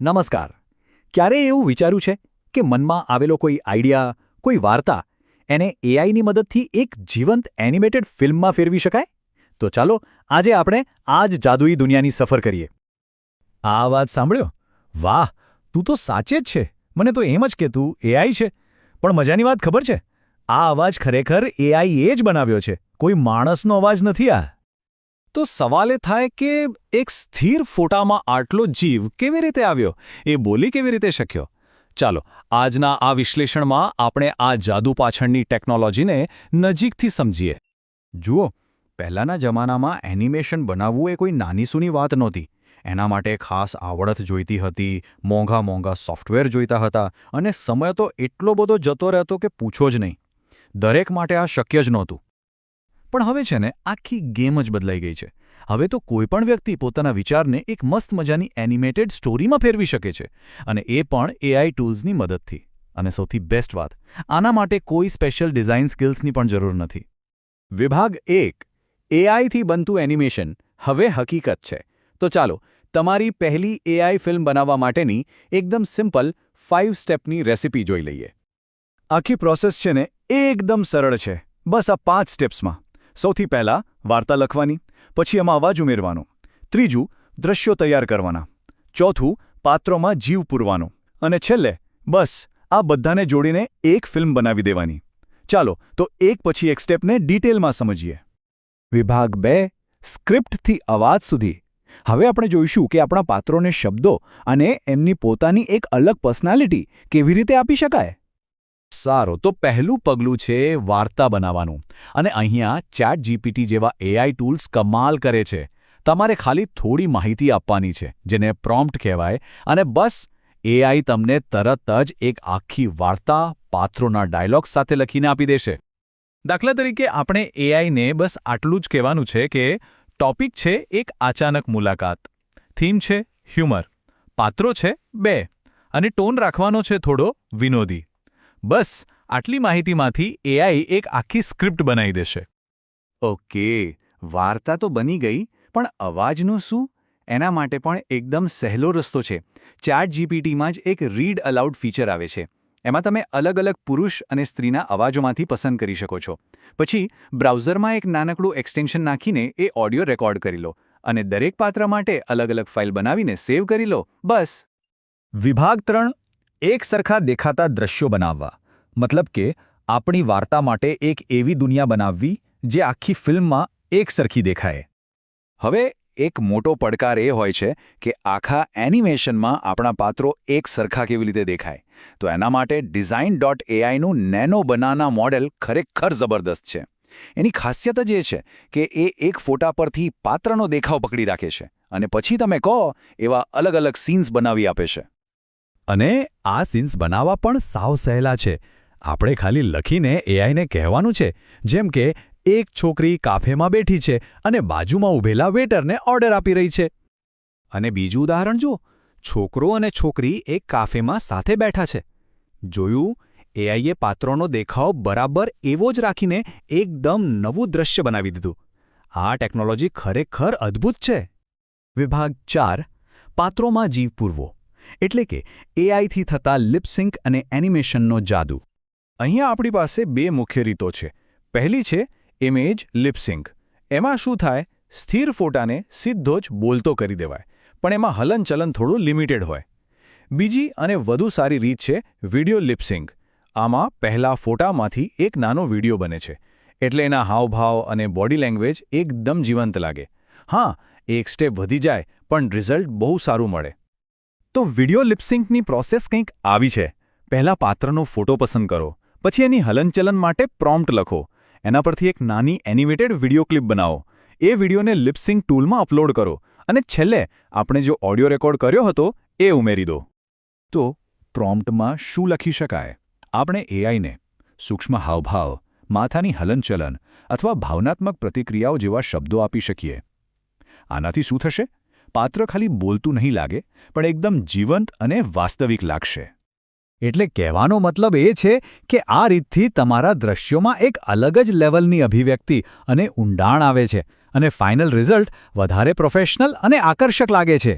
નમસ્કાર. ક્યારેય એવું વિચાર્યું છે કે મનમાં આવેલો કોઈ આઈડિયા, કોઈ વાર્તા એને એઆઈની મદદથી એક જીવંત એનિમેટેડ ફિલ્મમાં ફેરવી શકાય? તો ચાલો આજે આપણે આ જ જાદુઈ દુનિયાની સફર કરીએ. આ વાત સાંભળ્યો? વાહ, તું તો સાચે જ છે. મને તો એમ જ કે તું એઆઈ છે. પણ મજાની વાત ખબર છે, આ અવાજ ખરેખર એઆઈએ જ બનાવ્યો છે, કોઈ માણસનો અવાજ નથી આ. તો સવાલ એ થાય કે એક સ્થિર ફોટામાં આટલો જીવ કેવી રીતે આવ્યો, એ બોલી કેવી રીતે શક્યો? ચાલો આજના આ વિશ્લેષણમાં આપણે આ જાદુ પાછળની ટેકનોલોજીને નજીકથી સમજીએ. જુઓ, પહેલાંના જમાનામાં એનિમેશન બનાવવું એ કોઈ નાનીસૂની વાત નહોતી. એના માટે ખાસ આવડત જોઈતી હતી, મોંઘા સોફ્ટવેર જોઈતા હતા અને સમય તો એટલો બધો જતો રહેતો કે પૂછો જ નહીં. દરેક માટે આ શક્ય જ નહોતું. પણ હવે છે ને, આખી ગેમ જ બદલાઈ ગઈ છે. હવે તો કોઈપણ વ્યક્તિ પોતાના વિચારને એક મસ્ત મજાની એનિમેટેડ સ્ટોરીમાં ફેરવી શકે છે, અને એ પણ એઆઈ ટૂલ્સની મદદથી. અને સૌથી બેસ્ટ વાત, આના માટે કોઈ સ્પેશિયલ ડિઝાઇન સ્કિલ્સની પણ જરૂર નથી. વિભાગ 1, એઆઈથી બનતું એનિમેશન હવે હકીકત છે. તો ચાલો તમારી પહેલી એઆઈ ફિલ્મ બનાવવા માટેની એકદમ સિમ્પલ 5 સ્ટેપની રેસિપી જોઈ લઈએ. આખી પ્રોસેસ છે ને એકદમ સરળ છે, બસ આ 5 સ્ટેપ્સમાં. સૌથી પહેલાં વાર્તા લખવાની, પછી એમાં અવાજ ઉમેરવાનો, ત્રીજું દ્રશ્યો તૈયાર કરવાના, ચોથું પાત્રોમાં જીવ પૂરવાનો, અને છેલ્લે બસ આ બધાને જોડીને એક ફિલ્મ બનાવી દેવાની. ચાલો તો એક પછી એક સ્ટેપને ડિટેલમાં સમજીએ. વિભાગ 2, સ્ક્રિપ્ટથી અવાજ સુધી. હવે આપણે જોઈશું કે આપણા પાત્રોને શબ્દો અને એમની પોતાની એક અલગ પર્સનાલિટી કેવી રીતે આપી શકાય. સારું, તો પહેલું પગલું છે વાર્તા બનાવવાનું. અને અહીંયા ChatGPT જેવા એઆઈ ટૂલ્સ કમાલ કરે છે. તમારે ખાલી થોડી માહિતી આપવાની છે, જેને પ્રોમ્પ્ટ કહેવાય, અને બસ એઆઈ તમને તરત જ એક આખી વાર્તા પાત્રોના ડાયલોગ્સ સાથે લખીને આપી દેશે. દાખલા તરીકે આપણે એઆઈને બસ આટલું જ કહેવાનું છે કે ટોપિક છે એક અચાનક મુલાકાત, થીમ છે હ્યુમર, પાત્રો છે 2, અને ટોન રાખવાનો છે થોડો વિનોદી. બસ આટલી માહિતીમાંથી એઆઈ એક આખી સ્ક્રિપ્ટ બનાવી દેશે. ઓકે, વાર્તા તો બની ગઈ, પણ અવાજનું શું? એના માટે પણ એકદમ સહેલો રસ્તો છે. ChatGPTમાં જ એક રીડ અલાઉડ ફીચર આવે છે. એમાં તમે અલગ પુરુષ અને સ્ત્રીના અવાજોમાંથી પસંદ કરી શકો છો. પછી બ્રાઉઝરમાં એક નાનકડું એક્સટેન્શન નાખીને એ ઓડિયો રેકોર્ડ કરી લો, અને દરેક પાત્ર માટે અલગ ફાઇલ બનાવીને સેવ કરી લો. બસ. વિભાગ 3, એક સરખા દેખાતા દ્રશ્યો બનાવવા. મતલબ કે આપણી વાર્તા માટે એક એવી દુનિયા બનાવવી જે આખી ફિલ્મમાં એક સરખી દેખાય. હવે એક મોટો પડકાર એ હોય છે કે આખા એનિમેશનમાં આપણા પાત્રો એક સરખા કેવી રીતે દેખાય. તો એના માટે Design.aiનું નેનો બનાના મોડેલ ખરેખર જબરદસ્ત છે. એની ખાસિયત જ એ છે કે એ એક ફોટા પરથી પાત્રનો દેખાવ પકડી રાખે છે, અને પછી તમે કહો એવા અલગ સીન્સ બનાવી આપે છે. અને આ સીન્સ બનાવવા પણ સાવ સહેલા છે. આપણે ખાલી લખીને એઆઈને કહેવાનું છે, જેમ કે એક છોકરી કાફેમાં બેઠી છે અને બાજુમાં ઊભેલા વેટરને ઓર્ડર આપી રહી છે. અને બીજું ઉદાહરણ જો, છોકરો અને છોકરી એક કાફેમાં સાથે બેઠા છે. જોયું? એઆઈએ પાત્રોનો દેખાવ બરાબર એવો જ રાખીને એકદમ નવું દ્રશ્ય બનાવી દીધું. આ ટેકનોલોજી ખરેખર અદ્ભુત છે. વિભાગ 4, પાત્રોમાં જીવ પૂરવો. એટલે કે એઆઈથી થતા લિપસિંક અને એનિમેશનનો જાદુ. અહીંયા આપણી પાસે 2 મુખ્ય રીતો છે. પહેલી છે ઇમેજ લિપસિંક. એમાં શું થાય, સ્થિર ફોટાને સીધો જ બોલતો કરી દેવાય, પણ એમાં હલનચલન થોડું લિમિટેડ હોય. બીજી અને વધુ સારી રીત છે વિડિયો લિપસિંક. આમાં પહેલા ફોટામાંથી એક નાનો વિડિયો બને છે, એટલે એના હાવભાવ અને બોડી લેંગ્વેજ એકદમ જીવંત લાગે. હા, એક સ્ટેપ વધી જાય, પણ રિઝલ્ટ બહુ સારું મળે. તો વિડિયો લિપસિંકની પ્રોસેસ કંઈક આવી છે. પહેલા પાત્રનો ફોટો પસંદ કરો, પછી એની હલનચલન માટે પ્રોમ્પ્ટ લખો, એના પરથી એક નાની એનિમેટેડ વિડિયો ક્લિપ બનાવો, એ વિડિયોને લિપસિંક ટૂલમાં અપલોડ કરો, અને છેલ્લે આપણે જો ઓડિયો રેકોર્ડ કર્યો હતો એ ઉમેરી દો. તો પ્રોમ્પ્ટમાં શું લખી શકાય? આપણે એઆઈને સૂક્ષ્મ હાવભાવ, માથાની હલનચલન અથવા ભાવનાત્મક પ્રતિક્રિયાઓ જેવા શબ્દો આપી શકીએ. આનાથી શું થશે? પાત્ર ખાલી બોલતું નહીં લાગે, પણ એકદમ જીવંત અને વાસ્તવિક લાગશે. એટલે કહેવાનો મતલબ એ છે કે આ રીતથી તમારા દ્રશ્યોમાં એક અલગ જ લેવલની અભિવ્યક્તિ અને ઊંડાણ આવે છે, અને ફાઇનલ રિઝલ્ટ વધારે પ્રોફેશનલ અને આકર્ષક લાગે છે.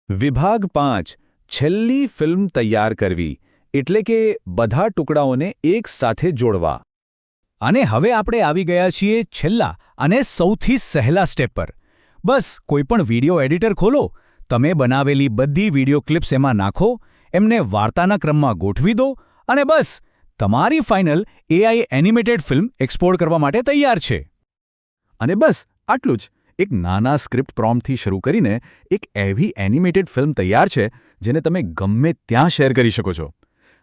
વિભાગ 5, છેલ્લી ફિલ્મ તૈયાર કરવી એટલે કે બધા ટુકડાઓને એક સાથે જોડવા. અને હવે આપણે આવી ગયા છીએ છેલ્લા અને સૌથી સહેલા સ્ટેપ પર. બસ કોઈપણ વિડિયો એડિટર ખોલો, તમે બનાવેલી બધી વિડિયો ક્લિપ્સ એમાં નાખો, એમને વાર્તાના ક્રમમાં ગોઠવી દો અને બસ તમારી final AI animated film export કરવા માટે તૈયાર છે. અને બસ આટલું જ. એક નાના સ્ક્રિપ્ટ પ્રોમ્પ્ટથી શરૂ કરીને એક એવી એનિમેટેડ ફિલ્મ તૈયાર છે જેને તમે ગમે ત્યાં શેર કરી શકો છો.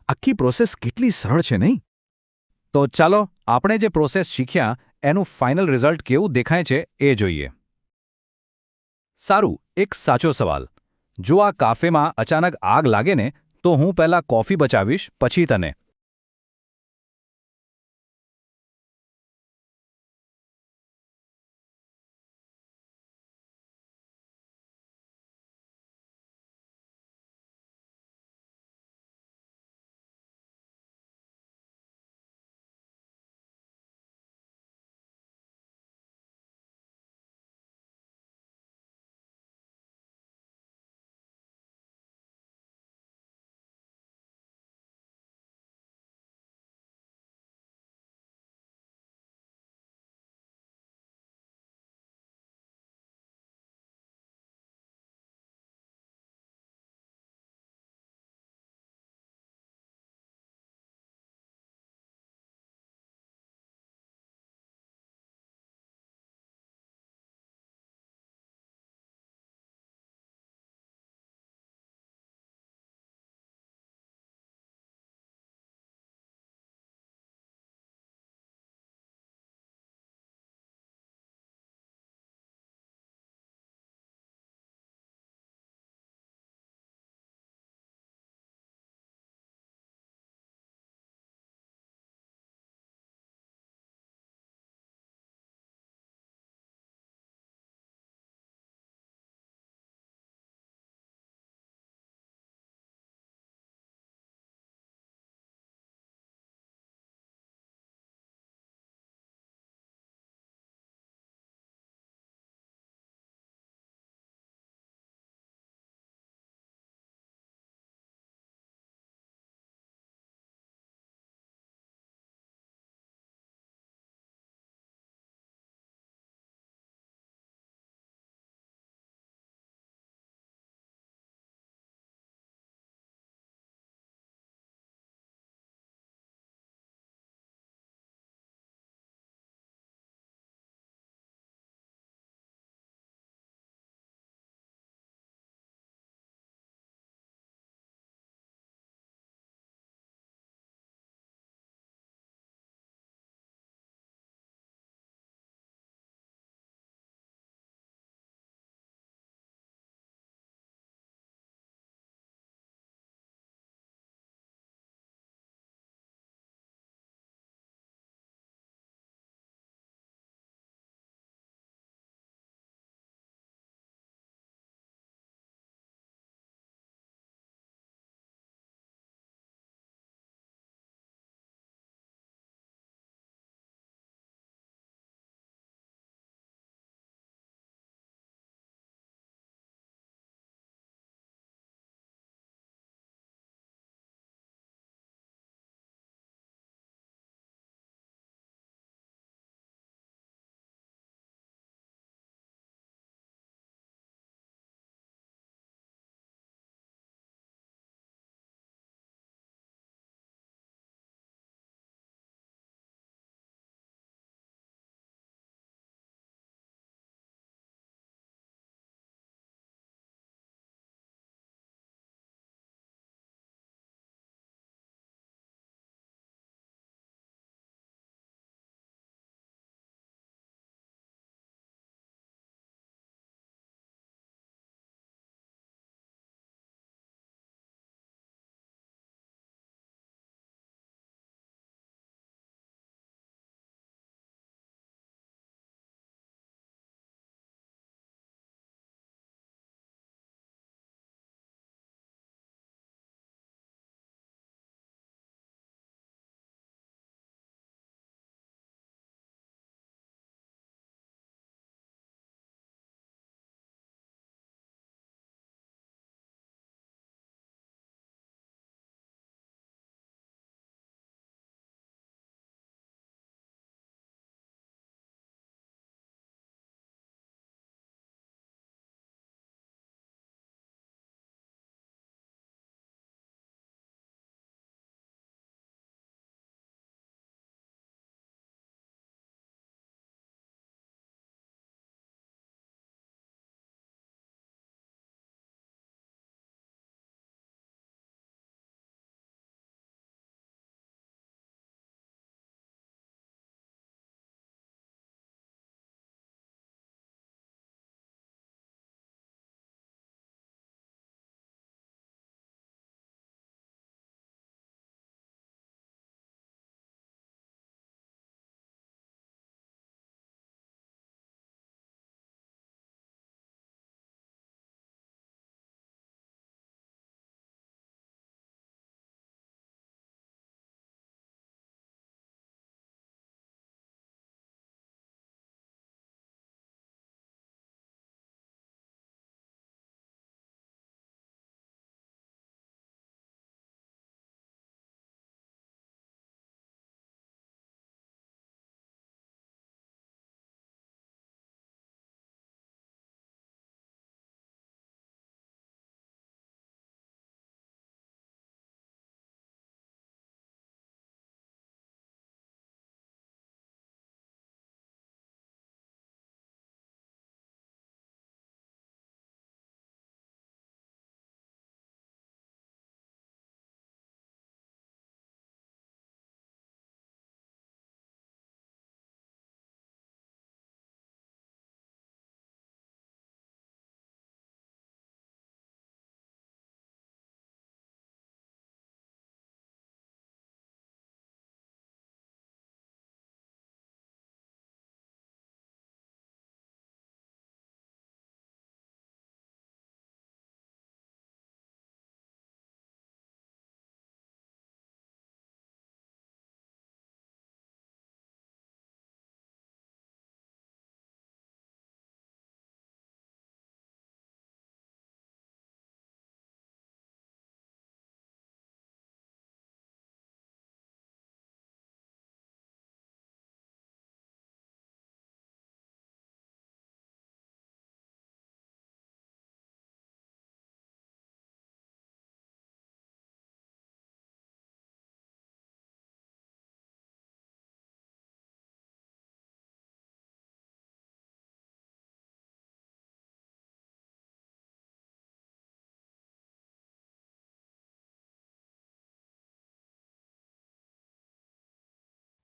આખી પ્રોસેસ કેટલી સરળ છે નહીં? તો ચાલો આપણે જે પ્રોસેસ શીખ્યા એનું ફાઇનલ રિઝલ્ટ કેવું દેખાય છે એ જોઈએ. સારું, એક સાચો સવાલ. જો આ કાફેમાં અચાનક આગ લાગે ને તો હું પહેલાં કોફી બચાવીશ, પછી તને.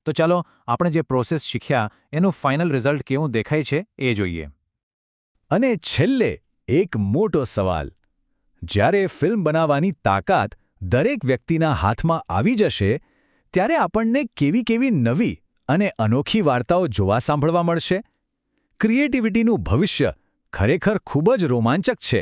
તો ચાલો આપણે જે પ્રોસેસ શીખ્યા એનું ફાઇનલ રિઝલ્ટ કેવું દેખાય છે એ જોઈએ. અને છેલ્લે એક મોટો સવાલ. જ્યારે ફિલ્મ બનાવવાની તાકાત દરેક વ્યક્તિના હાથમાં આવી જશે ત્યારે આપણને કેવી કેવી નવી અને અનોખી વાર્તાઓ જોવા સાંભળવા મળશે? ક્રિએટિવિટીનું ભવિષ્ય ખરેખર ખૂબ જ રોમાંચક છે.